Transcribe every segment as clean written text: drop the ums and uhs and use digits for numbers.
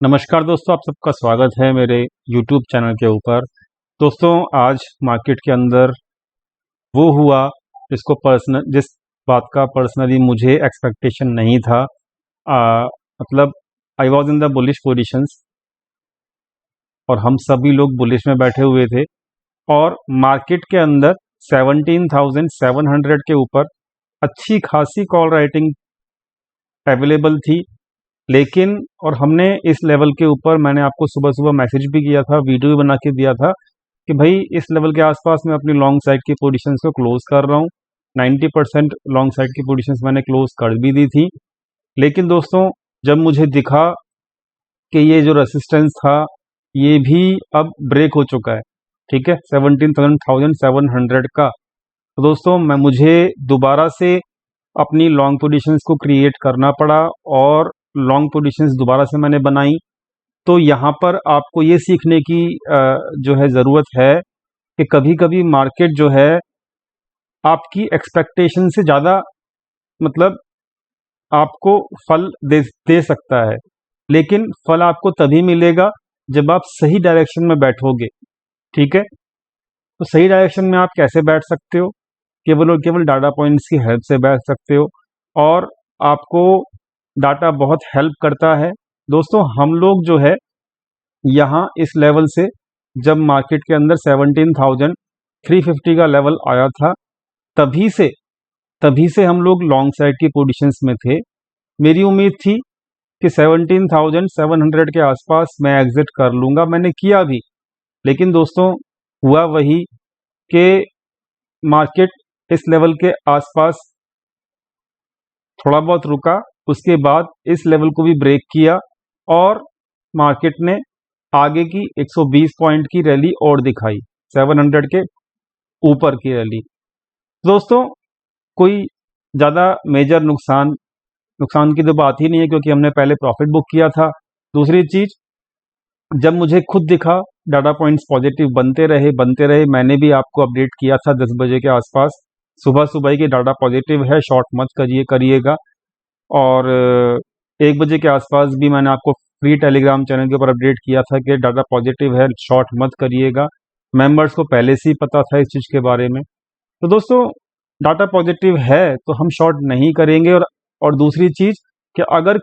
नमस्कार दोस्तों, आप सबका स्वागत है मेरे YouTube चैनल के ऊपर। दोस्तों, आज मार्केट के अंदर वो हुआ जिस बात का पर्सनली मुझे एक्सपेक्टेशन नहीं था। मतलब I was in the bullish positions और हम सभी लोग बुलिश में बैठे हुए थे और मार्केट के अंदर 17,700 के ऊपर अच्छी खासी कॉल राइटिंग अवेलेबल थी। लेकिन और हमने इस लेवल के ऊपर, मैंने आपको सुबह सुबह मैसेज भी किया था, वीडियो भी बना के दिया था कि भाई इस लेवल के आसपास मैं अपनी लॉन्ग साइड की पोजीशंस को क्लोज कर रहा हूँ। 90% लॉन्ग साइड की पोजीशंस मैंने क्लोज कर भी दी थी। लेकिन दोस्तों, जब मुझे दिखा कि ये जो रेसिस्टेंस था ये भी अब ब्रेक हो चुका है, ठीक है, 17,700 का, तो दोस्तों मुझे दोबारा से अपनी लॉन्ग पोजीशंस को क्रिएट करना पड़ा और लॉन्ग पोजीशंस दोबारा से मैंने बनाई। तो यहाँ पर आपको ये सीखने की जो है ज़रूरत है कि कभी कभी मार्केट जो है आपकी एक्सपेक्टेशन से ज़्यादा, मतलब आपको फल दे सकता है। लेकिन फल आपको तभी मिलेगा जब आप सही डायरेक्शन में बैठोगे, ठीक है। तो सही डायरेक्शन में आप कैसे बैठ सकते हो? केवल और केवल डाटा पॉइंट्स की हेल्प से बैठ सकते हो और आपको डाटा बहुत हेल्प करता है। दोस्तों, हम लोग जो है यहाँ इस लेवल से, जब मार्केट के अंदर 17,350 का लेवल आया था, तभी से हम लोग लॉन्ग साइड की पोजीशंस में थे। मेरी उम्मीद थी कि 17,700 के आसपास मैं एग्जिट कर लूँगा, मैंने किया भी। लेकिन दोस्तों, हुआ वही कि मार्केट इस लेवल के आसपास थोड़ा बहुत रुका, उसके बाद इस लेवल को भी ब्रेक किया और मार्केट ने आगे की 120 पॉइंट की रैली और दिखाई, 700 के ऊपर की रैली। दोस्तों, कोई ज़्यादा मेजर नुकसान की तो बात ही नहीं है, क्योंकि हमने पहले प्रॉफिट बुक किया था। दूसरी चीज़, जब मुझे खुद दिखा डाटा पॉइंट्स पॉजिटिव बनते रहे, मैंने भी आपको अपडेट किया था 10 बजे के आसपास, सुबह सुबह की डाटा पॉजिटिव है, शॉर्ट मत करिएगा। और 1 बजे के आसपास भी मैंने आपको फ्री टेलीग्राम चैनल के ऊपर अपडेट किया था कि डाटा पॉजिटिव है, शॉर्ट मत करिएगा। मेंबर्स को पहले से ही पता था इस चीज़ के बारे में। तो दोस्तों, डाटा पॉजिटिव है तो हम शॉर्ट नहीं करेंगे। और दूसरी चीज़ कि अगर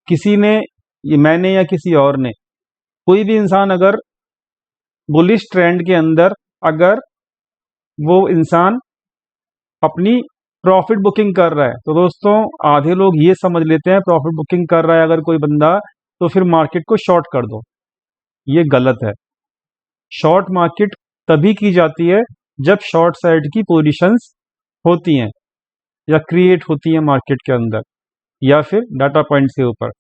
किसी ने, ये मैंने या किसी और ने, कोई भी इंसान अगर बुलिश ट्रेंड के अंदर, अगर वो इंसान अपनी प्रॉफिट बुकिंग कर रहा है, तो दोस्तों आधे लोग ये समझ लेते हैं प्रॉफिट बुकिंग कर रहा है अगर कोई बंदा, तो फिर मार्केट को शॉर्ट कर दो। ये गलत है। शॉर्ट मार्केट तभी की जाती है जब शॉर्ट साइड की पोजीशंस होती हैं या क्रिएट होती हैं मार्केट के अंदर, या फिर डाटा पॉइंट्स के ऊपर।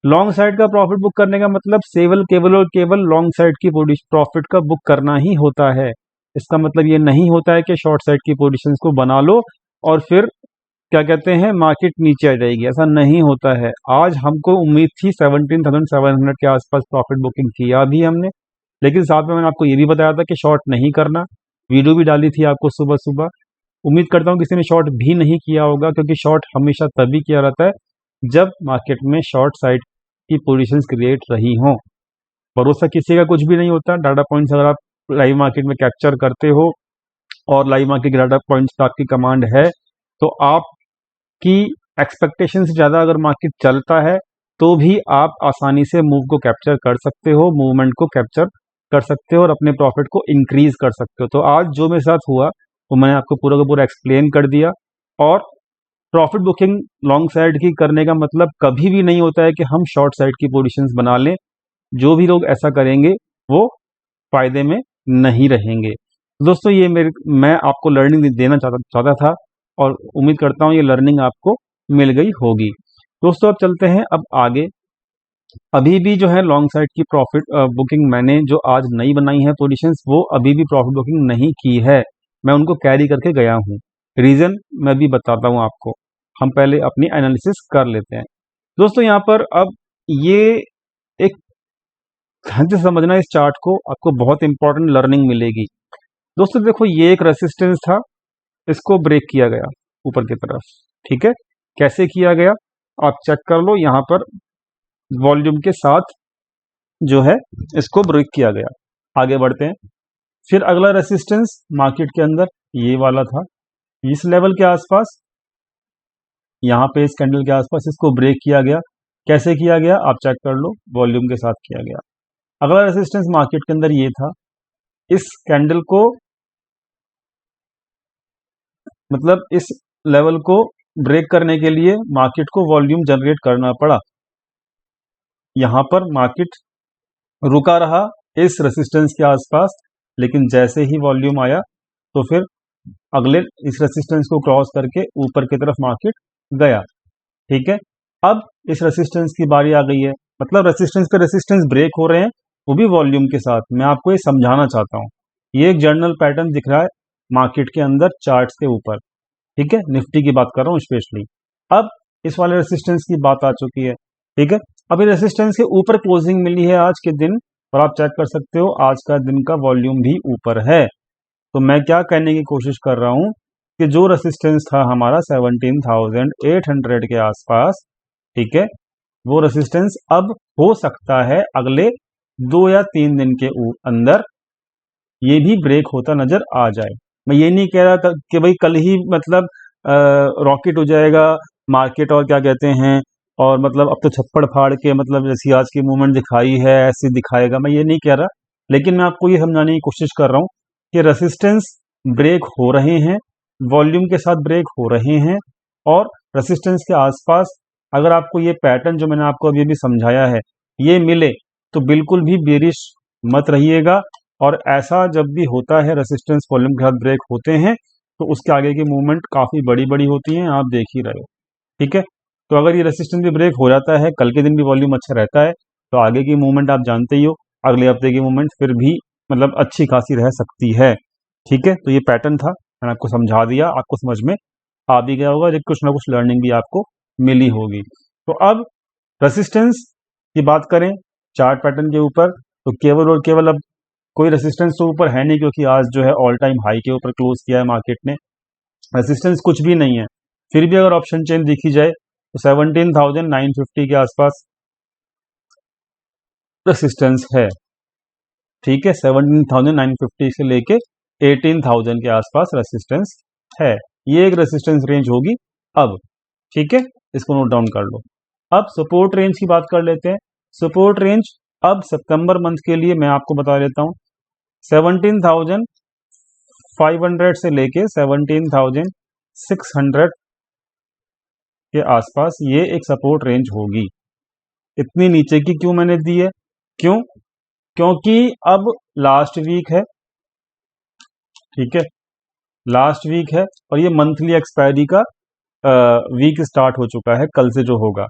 लॉन्ग साइड का प्रॉफिट बुक करने का मतलब केवल और केवल लॉन्ग साइड की प्रॉफिट का बुक करना ही होता है। इसका मतलब ये नहीं होता है कि शॉर्ट साइड की पोजीशंस को बना लो और फिर क्या कहते हैं मार्केट नीचे आ जाएगी, ऐसा नहीं होता है। आज हमको उम्मीद थी 17,700 के आसपास प्रॉफिट बुकिंग किया भी हमने, लेकिन साथ में मैंने आपको ये भी बताया था कि शॉर्ट नहीं करना, वीडियो भी डाली थी आपको सुबह सुबह। उम्मीद करता हूँ किसी ने शॉर्ट भी नहीं किया होगा, क्योंकि शॉर्ट हमेशा तभी किया रहता है जब मार्केट में शॉर्ट साइड की पोजीशंस क्रिएट रही हों। भरोसा किसी का कुछ भी नहीं होता। डाटा पॉइंट्स अगर आप लाइव मार्केट में कैप्चर करते हो और लाइव मार्केट के डाटा पॉइंट्स पर आपकी कमांड है, तो आपकी एक्सपेक्टेशन से ज़्यादा अगर मार्केट चलता है तो भी आप आसानी से मूव को कैप्चर कर सकते हो, मूवमेंट को कैप्चर कर सकते हो और अपने प्रॉफिट को इंक्रीज कर सकते हो। तो आज जो मेरे साथ हुआ वो मैंने आपको पूरा का पूरा एक्सप्लेन कर दिया। और प्रॉफिट बुकिंग लॉन्ग साइड की करने का मतलब कभी भी नहीं होता है कि हम शॉर्ट साइड की पोजीशंस बना लें। जो भी लोग ऐसा करेंगे वो फायदे में नहीं रहेंगे। दोस्तों, ये मैं आपको लर्निंग देना चाहता था और उम्मीद करता हूँ ये लर्निंग आपको मिल गई होगी। दोस्तों, अब चलते हैं अब आगे। अभी भी जो है लॉन्ग साइड की प्रॉफिट बुकिंग मैंने जो आज नई बनाई है पोजीशंस, वो अभी भी प्रॉफिट बुकिंग नहीं की है, मैं उनको कैरी करके गया हूँ। रीज़न मैं भी बताता हूँ आपको। हम पहले अपनी एनालिसिस कर लेते हैं। दोस्तों, यहाँ पर अब ये एक ध्यान से समझना, इस चार्ट को आपको बहुत इंपॉर्टेंट लर्निंग मिलेगी। दोस्तों देखो, ये एक रेसिस्टेंस था, इसको ब्रेक किया गया ऊपर की तरफ, ठीक है। कैसे किया गया आप चेक कर लो। यहाँ पर वॉल्यूम के साथ जो है इसको ब्रेक किया गया। आगे बढ़ते हैं। फिर अगला रेसिस्टेंस मार्केट के अंदर ये वाला था, इस लेवल के आसपास, यहाँ पे इस कैंडल के आसपास इसको ब्रेक किया गया। कैसे किया गया आप चेक कर लो, वॉल्यूम के साथ किया गया। अगला रेसिस्टेंस मार्केट के अंदर ये था, इस कैंडल को मतलब इस लेवल को ब्रेक करने के लिए मार्केट को वॉल्यूम जनरेट करना पड़ा। यहां पर मार्केट रुका रहा इस रेसिस्टेंस के आसपास, लेकिन जैसे ही वॉल्यूम आया तो फिर अगले इस रेसिस्टेंस को क्रॉस करके ऊपर की तरफ मार्केट गया। ठीक है, अब इस रेसिस्टेंस की बारी आ गई है, मतलब रेसिस्टेंस पे रेसिस्टेंस ब्रेक हो रहे हैं, वो भी वॉल्यूम के साथ। मैं आपको ये समझाना चाहता हूँ, ये एक जनरल पैटर्न दिख रहा है मार्केट के अंदर चार्ट्स के ऊपर। ठीक है, निफ्टी की बात कर रहा हूँ स्पेशली। अब इस वाले रेसिस्टेंस की बात आ चुकी है। ठीक है, अब ये रेसिस्टेंस के ऊपर क्लोजिंग मिली है आज के दिन, और आप चेक कर सकते हो आज का दिन का वॉल्यूम भी ऊपर है। तो मैं क्या कहने की कोशिश कर रहा हूं कि जो रेसिस्टेंस था हमारा 17,800 के आसपास, ठीक है, वो रेसिस्टेंस अब हो सकता है अगले 2 या 3 दिन के अंदर ये भी ब्रेक होता नजर आ जाए। मैं ये नहीं कह रहा कि भाई कल ही मतलब रॉकेट हो जाएगा मार्केट, और क्या कहते हैं, और मतलब अब तो छप्पड़ फाड़ के मतलब जैसी आज की मूवमेंट दिखाई है ऐसी दिखाएगा, मैं ये नहीं कह रहा। लेकिन मैं आपको ये समझाने की कोशिश कर रहा हूँ कि रेसिस्टेंस ब्रेक हो रहे हैं, वॉल्यूम के साथ ब्रेक हो रहे हैं, और रेसिस्टेंस के आसपास अगर आपको ये पैटर्न जो मैंने आपको अभी भी समझाया है ये मिले तो बिल्कुल भी बेरिश मत रहिएगा। और ऐसा जब भी होता है रेसिस्टेंस वॉल्यूम के साथ ब्रेक होते हैं तो उसके आगे की मूवमेंट काफ़ी बड़ी बड़ी होती हैं, आप देख ही रहे हो। ठीक है, तो अगर ये रेसिस्टेंस भी ब्रेक हो जाता है, कल के दिन भी वॉल्यूम अच्छा रहता है, तो आगे की मूवमेंट आप जानते ही हो, अगले हफ्ते की मूवमेंट फिर भी मतलब अच्छी खासी रह सकती है। ठीक है, तो ये पैटर्न था, मैंने आपको समझा दिया, आपको समझ में आ भी गया होगा, कुछ ना कुछ लर्निंग भी आपको मिली होगी। तो अब रेसिस्टेंस की बात करें चार्ट पैटर्न के ऊपर, तो केवल और केवल अब कोई रेसिस्टेंस तो ऊपर है नहीं, क्योंकि आज जो है ऑल टाइम हाई के ऊपर क्लोज किया है मार्केट ने, रेसिस्टेंस कुछ भी नहीं है। फिर भी अगर ऑप्शन चेन देखी जाए तो 17,950 के आसपास रेसिस्टेंस है। ठीक है, 17,950 से लेके 18,000 के आसपास रेसिस्टेंस है, ये एक रेसिस्टेंस रेंज होगी अब। ठीक है, इसको नोट डाउन कर लो। अब सपोर्ट रेंज की बात कर लेते हैं। सपोर्ट रेंज अब सितंबर मंथ के लिए मैं आपको बता देता हूं, 17,500 से लेके 17,600 के आसपास ये एक सपोर्ट रेंज होगी। इतनी नीचे की क्यों मैंने दी है, क्यों, क्योंकि अब लास्ट वीक है। ठीक है, लास्ट वीक है और ये मंथली एक्सपायरी का वीक स्टार्ट हो चुका है कल से जो होगा।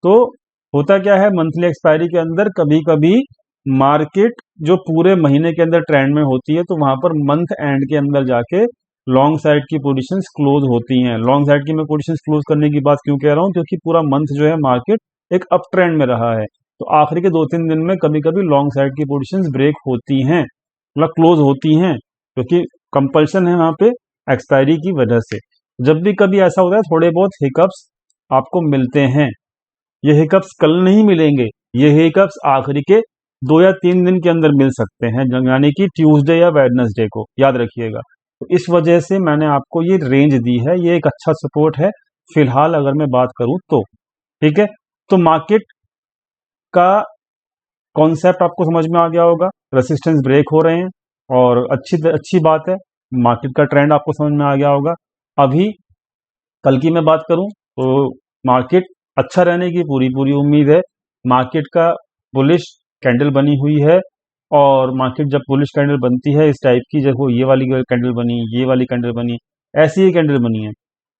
तो होता क्या है, मंथली एक्सपायरी के अंदर कभी कभी मार्केट जो पूरे महीने के अंदर ट्रेंड में होती है, तो वहां पर मंथ एंड के अंदर जाके लॉन्ग साइड की पोजीशंस क्लोज होती हैं। लॉन्ग साइड की मैं पोजीशंस क्लोज करने की बात क्यों कह रहा हूं, क्योंकि पूरा मंथ जो है मार्केट एक अप ट्रेंड में रहा है, तो आखिरी के 2-3 दिन में कभी कभी लॉन्ग साइड की पोजीशंस ब्रेक होती हैं, मतलब क्लोज होती हैं, क्योंकि कंपल्सन है वहां पे एक्सपायरी की वजह से। जब भी कभी ऐसा होता है थोड़े बहुत हिकअप्स आपको मिलते हैं, ये हिकअप्स कल नहीं मिलेंगे, ये हिकअप्स आखिरी के 2 या 3 दिन के अंदर मिल सकते हैं, यानी कि ट्यूसडे या वेडनेसडे को, याद रखिएगा। तो इस वजह से मैंने आपको ये रेंज दी है, ये एक अच्छा सपोर्ट है फिलहाल अगर मैं बात करूं तो। ठीक है, तो मार्केट का कॉन्सेप्ट आपको समझ में आ गया होगा, रेसिस्टेंस ब्रेक हो रहे हैं और अच्छी अच्छी बात है, मार्केट का ट्रेंड आपको समझ में आ गया होगा। अभी कल की मैं बात करूं तो मार्केट अच्छा रहने की पूरी पूरी उम्मीद है। मार्केट का बुलिश कैंडल बनी हुई है, और मार्केट जब बुलिश कैंडल बनती है इस टाइप की, जब वो ये वाली कैंडल बनी, ये वाली कैंडल बनी, ऐसी ही कैंडल बनी है,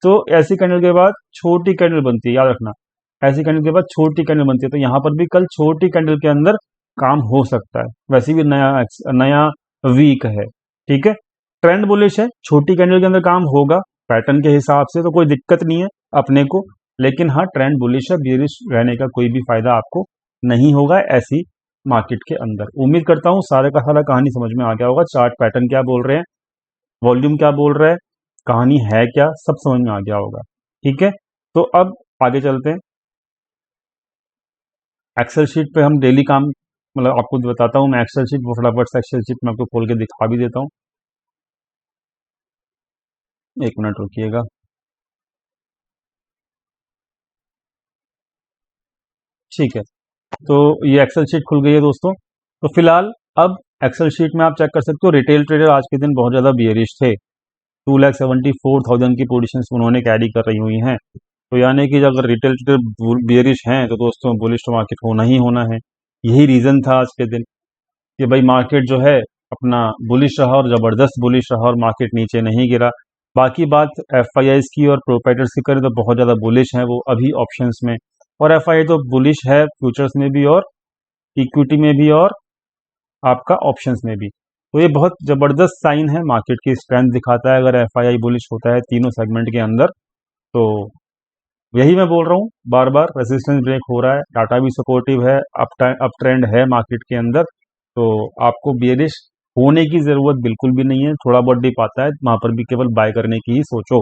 तो ऐसी कैंडल के बाद छोटी कैंडल बनती है, याद रखना, ऐसी कैंडल के बाद छोटी कैंडल बनती है। तो यहाँ पर भी कल छोटी कैंडल के अंदर काम हो सकता है, वैसे भी नया नया वीक है। ठीक है, ट्रेंड बुलिश है, छोटी कैंडल के अंदर काम होगा पैटर्न के हिसाब से, तो कोई दिक्कत नहीं है अपने को। लेकिन हाँ, ट्रेंड बुलिश है, बेरिश रहने का कोई भी फायदा आपको नहीं होगा ऐसी मार्केट के अंदर। उम्मीद करता हूं सारे का सारा कहानी समझ में आ गया होगा, चार्ट पैटर्न क्या बोल रहे हैं, वॉल्यूम क्या बोल रहा है, कहानी है क्या, सब समझ में आ गया होगा। ठीक है, तो अब आगे चलते हैं। एक्सेल शीट पे हम डेली काम, मतलब आपको बताता हूँ मैं एक्सेल शीट, वो फटाफट से एक्सेल शीट में आपको खोल के दिखा भी देता हूँ। एक मिनट रुकिएगा। ठीक है, तो ये एक्सेल शीट खुल गई है दोस्तों। तो फिलहाल अब एक्सेल शीट में आप चेक कर सकते हो, रिटेल ट्रेडर आज के दिन बहुत ज़्यादा बियरिश थे। 2,74,000 की पोजीशंस उन्होंने कैरी कर रही हुई हैं। तो यानी कि अगर रिटेल ट्रेडर बियरिश हैं तो दोस्तों बुलिश तो मार्केट होना ही होना है। यही रीज़न था आज के दिन कि भाई मार्केट जो है अपना बुलिश रहा और ज़बरदस्त बुलिश रहा और मार्केट नीचे नहीं गिरा। बाकी बात एफआईआईज की और प्रोप्राइटर्स की करें तो बहुत ज़्यादा बुलिश हैं वो अभी ऑप्शंस में, और एफआईआई तो बुलिश है फ्यूचर्स में भी और इक्विटी में भी और आपका ऑप्शंस में भी। तो ये बहुत ज़बरदस्त साइन है, मार्केट की स्ट्रेंथ दिखाता है अगर एफआईआई बुलिश होता है तीनों सेगमेंट के अंदर। तो यही मैं बोल रहा हूँ बार बार, रेजिस्टेंस ब्रेक हो रहा है, डाटा भी सपोर्टिव है, अप ट्रेंड है मार्केट के अंदर। तो आपको बियरिश होने की ज़रूरत बिल्कुल भी नहीं है। थोड़ा बहुत डिप आता है वहाँ पर भी केवल बाय करने की ही सोचो,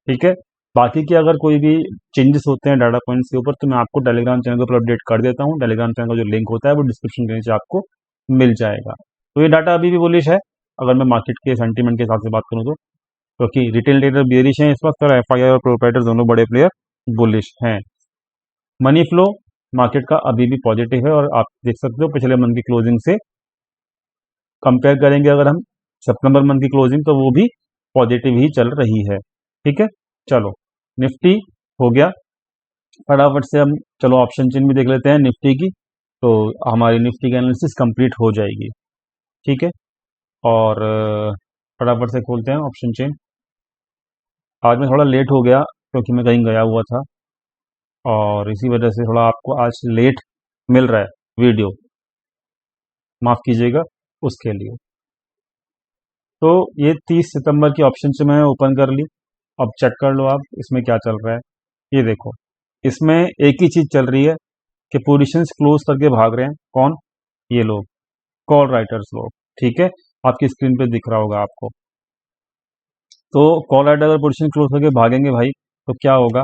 ठीक है। बाकी के अगर कोई भी चेंजेस होते हैं डाटा पॉइंट्स के ऊपर तो मैं आपको टेलीग्राम चैनल के ऊपर अपडेट कर देता हूँ। टेलीग्राम चैनल का जो लिंक होता है वो डिस्क्रिप्शन के नीचे आपको मिल जाएगा। तो ये डाटा अभी भी बुलिश है अगर मैं मार्केट के सेंटीमेंट के हिसाब से बात करूँ तो, क्योंकि रिटेल ट्रेडर बियरिश हैं इस वक्त और एफआईआई और प्रोप्राइटर दोनों बड़े प्लेयर बुलिश हैं। मनी फ्लो मार्केट का अभी भी पॉजिटिव है, और आप देख सकते हो पिछले मंथ की क्लोजिंग से कंपेयर करेंगे अगर हम सितंबर मंथ की क्लोजिंग तो वो भी पॉजिटिव ही चल रही है, ठीक है। चलो निफ्टी हो गया, फटाफट से हम चलो ऑप्शन चेन भी देख लेते हैं निफ्टी की। तो हमारी निफ्टी की एनालिसिस कंप्लीट हो जाएगी, ठीक है। और फटाफट से खोलते हैं ऑप्शन चेन। आज मैं थोड़ा लेट हो गया क्योंकि मैं कहीं गया हुआ था और इसी वजह से थोड़ा आपको आज लेट मिल रहा है वीडियो, माफ़ कीजिएगा उसके लिए। तो ये 30 सितंबर की ऑप्शन से मैं ओपन कर ली। अब चेक कर लो आप इसमें क्या चल रहा है। ये देखो, इसमें एक ही चीज़ चल रही है कि पोजीशंस क्लोज करके भाग रहे हैं। कौन? ये लोग, कॉल राइटर्स लोग, ठीक है। आपकी स्क्रीन पे दिख रहा होगा आपको। तो कॉल राइटर अगर पोजीशन क्लोज करके भागेंगे भाई तो क्या होगा?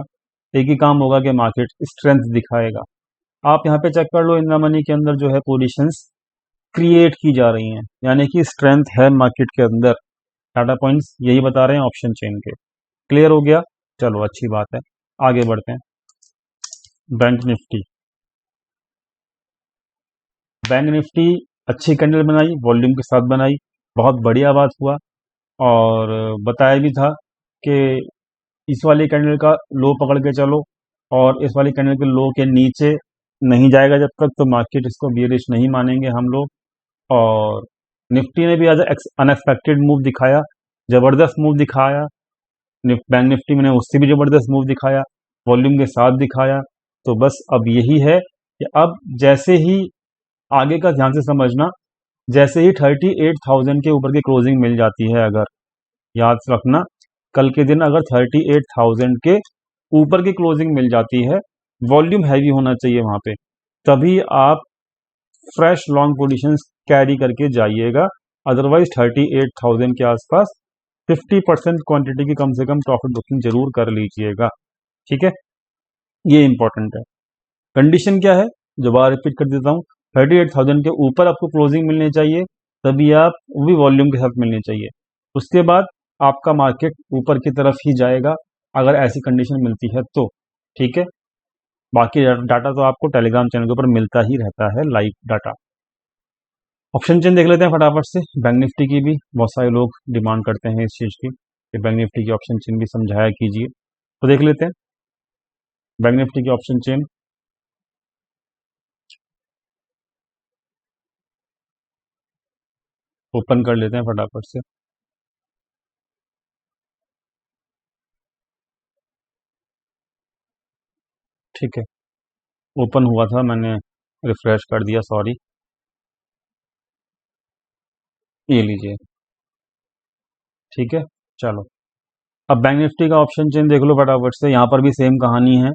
एक ही काम होगा कि मार्केट स्ट्रेंथ दिखाएगा। आप यहाँ पे चेक कर लो, इन द मनी के अंदर जो है पोजीशंस क्रिएट की जा रही हैं, यानी कि स्ट्रेंथ है मार्केट के अंदर। डाटा पॉइंट्स यही बता रहे हैं ऑप्शन चेन के। क्लियर हो गया? चलो अच्छी बात है, आगे बढ़ते हैं। बैंक निफ्टी, बैंक निफ्टी अच्छी कैंडल बनाई, वॉल्यूम के साथ बनाई, बहुत बढ़िया बात हुआ। और बताया भी था कि इस वाली कैंडल का लो पकड़ के चलो, और इस वाली कैंडल के लो के नीचे नहीं जाएगा जब तक तो मार्केट इसको बियरिश नहीं मानेंगे हम लोग। और निफ्टी ने भी आज अनएक्सपेक्टेड मूव दिखाया, ज़बरदस्त मूव दिखाया। बैंक निफ्टी में उससे भी ज़बरदस्त मूव दिखाया, वॉल्यूम के साथ दिखाया। तो बस अब यही है कि अब जैसे ही आगे का ध्यान से समझना, जैसे ही 38,000 के ऊपर की क्लोजिंग मिल जाती है, अगर याद रखना कल के दिन अगर 38,000 के ऊपर की क्लोजिंग मिल जाती है, वॉल्यूम हैवी होना चाहिए वहां पे, तभी आप फ्रेश लॉन्ग पोजीशंस कैरी करके जाइएगा। अदरवाइज 38,000 के आसपास 50% क्वांटिटी की कम से कम प्रॉफिट बुकिंग जरूर कर लीजिएगा, ठीक है। ये इंपॉर्टेंट है। कंडीशन क्या है, दोबारा रिपीट कर देता हूँ। 38,000 के ऊपर आपको क्लोजिंग मिलनी चाहिए, तभी आप वो भी वॉल्यूम के साथ मिलनी चाहिए। उसके बाद आपका मार्केट ऊपर की तरफ ही जाएगा अगर ऐसी कंडीशन मिलती है तो, ठीक है। बाकी डाटा तो आपको टेलीग्राम चैनल के ऊपर मिलता ही रहता है, लाइव डाटा। ऑप्शन चेन देख लेते हैं फटाफट से। बैंक निफ्टी की भी बहुत सारे लोग डिमांड करते हैं इस चीज़ की कि बैंक निफ्टी की ऑप्शन चेन भी समझाया कीजिए, तो देख लेते हैं बैंक निफ्टी की ऑप्शन चेन। ओपन कर लेते हैं फटाफट से। ठीक है, ओपन हुआ था, मैंने रिफ्रेश कर दिया, सॉरी। ये लीजिए, ठीक है। चलो अब बैंक निफ्टी का ऑप्शन चेन देख लो फटाफट से। यहाँ पर भी सेम कहानी है,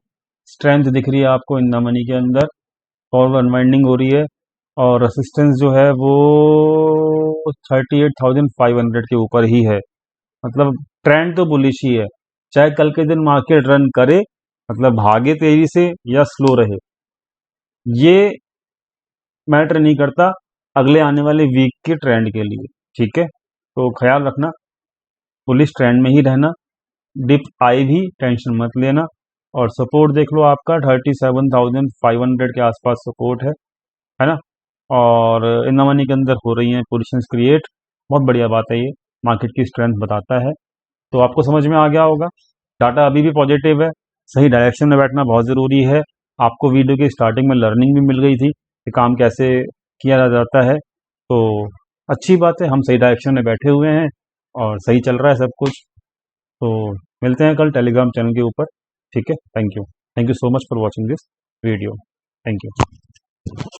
स्ट्रेंथ दिख रही है आपको इन द मनी के अंदर, और अनवाइंडिंग हो रही है, और रेसिस्टेंस जो है वो 38,500 के ऊपर ही है। मतलब ट्रेंड तो बुलिश ही है, चाहे कल के दिन मार्केट रन करे, मतलब भागे तेजी से या स्लो रहे, ये मैटर नहीं करता अगले आने वाले वीक के ट्रेंड के लिए। ठीक है, तो ख्याल रखना, पुलिस ट्रेंड में ही रहना, डिप आई भी टेंशन मत लेना। और सपोर्ट देख लो, आपका 37,500 के आसपास सपोर्ट है ना। और इन द मनी के अंदर हो रही हैं पोजीशंस क्रिएट, बहुत बढ़िया बात है ये, मार्केट की स्ट्रेंथ बताता है। तो आपको समझ में आ गया होगा, डाटा अभी भी पॉजिटिव है, सही डायरेक्शन में बैठना बहुत ज़रूरी है। आपको वीडियो की स्टार्टिंग में लर्निंग भी मिल गई थी कि काम कैसे किया जाता है, तो अच्छी बात है, हम सही डायरेक्शन में बैठे हुए हैं और सही चल रहा है सब कुछ। तो मिलते हैं कल टेलीग्राम चैनल के ऊपर। ठीक है, thank you so much for watching this video, thank you.